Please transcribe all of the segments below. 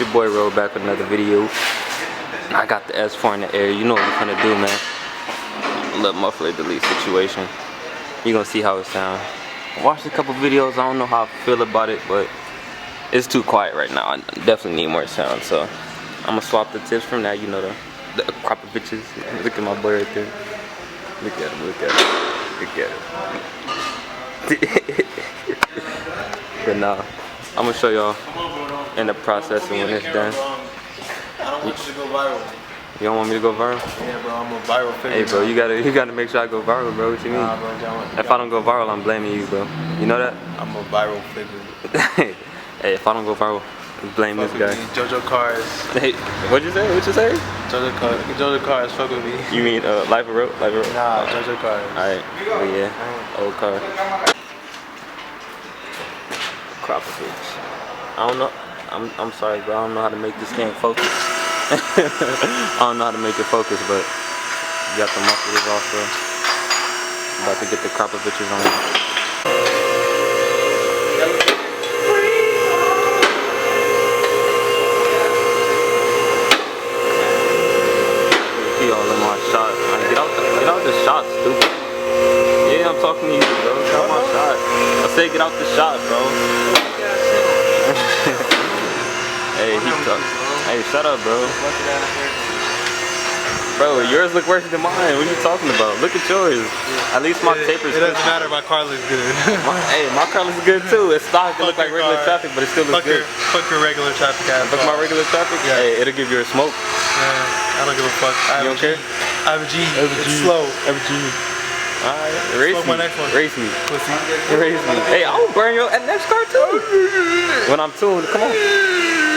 your boy Ro back with another video. I got the S4 in the air. You know what we're gonna do, man. Little muffler delete situation. You're gonna see how it sounds. I watched a couple videos. I don't know how I feel about it, but it's too quiet right now. I definitely need more sound, so I'm gonna swap the tips from that. You know, the Akrapovic's. Look at my boy right there. Look at him. Look at him. Look at him. But nah, I'm gonna show y'all in the process and when it's done. I don't want you to go viral. You don't want me to go viral? Yeah, bro, I'm a viral figure. Hey, bro, you gotta make sure I go viral, bro. What you mean? Nah, bro, if I don't go viral, I'm blaming you, bro. You know that? I'm a viral figure. Hey, if I don't go viral, blame this guy. Jojo Cars. Hey, what'd you say? What you say? Jojo Cars, fuck with me. You mean Life of Road? Life of Road? Nah, Jojo Cars. Alright, oh yeah, old car. Akrapovic. I don't know. I'm sorry, bro. I don't know how to make this game focus. I don't know how to make it focus, but you got the mufflers off, bro. About to get the Akrapovic's on. See all in my shot. Get out the shot, stupid. Yeah, I'm talking to you, bro. Get out my shot. I said get out the shot, bro. Hey, he talk. Hey, shut up, bro. Bro, yours look worse than mine. What are you talking about? Look at yours. At least my taper's good. It doesn't matter. My car looks good. Hey, my car looks good too. It's stock. It looks like regular traffic, but it still looks good. Fuck your regular traffic ass. Fuck my regular traffic? Yeah. Hey, it'll give you a smoke. Yeah, I don't give a fuck. You don't care? I have a G. It's slow. I have a G. Alright, race me. My next one. Race me. Pussy. Race me. Hey, I'll burn your next car too. When I'm tuned, come on.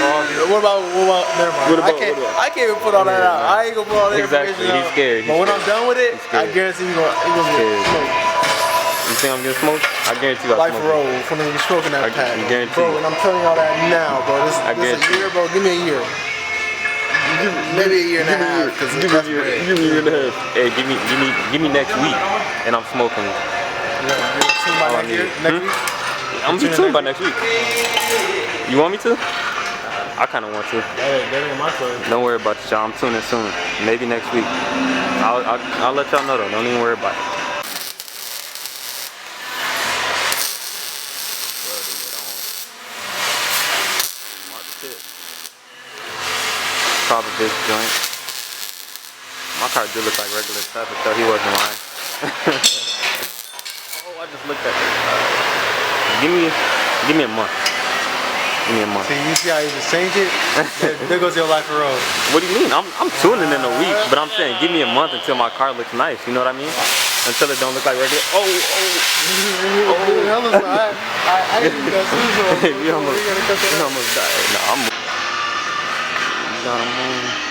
What about, never mind. I can't even put all that out. I ain't gonna put all that information out. He's scared. But when I'm done with it, I guarantee you're gonna get smoked. You think I'm getting smoked? I guarantee you I'll Life roll from when you're smoking that pack. I guarantee bro, and I'm telling y'all that now, bro. This is a year, bro. Give me a year. Maybe a year and a half. Give me a year and a half. Hey, give me next week, and I'm smoking. You're tuned by next year? Next week? I'm gonna be tuned by next week. You want me to? I kind of want to. Hey, that ain't my choice. Don't worry about it, y'all. I'm tuning soon. Maybe next week. I'll let y'all know though. Don't even worry about it. Probably this joint. My car do look like regular traffic, so he wasn't lying. Oh, I just looked at it. Give me a month. Give me a month. See, you see how you just changed it? There goes your life road. What do you mean? I'm tuning in a week, but I'm saying give me a month until my car looks nice. You know what I mean? Until it don't look like regular. Oh. I didn't got Susan. You almost died. No, I'm. Got him home.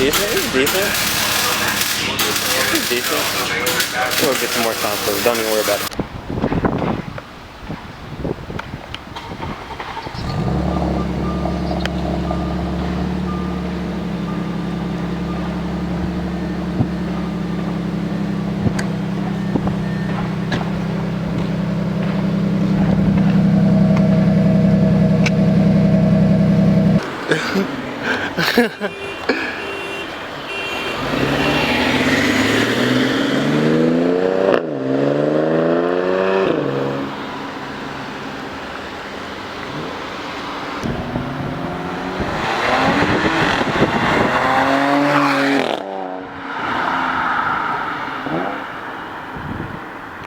It's decent. We'll get some more sound, so don't even worry about it.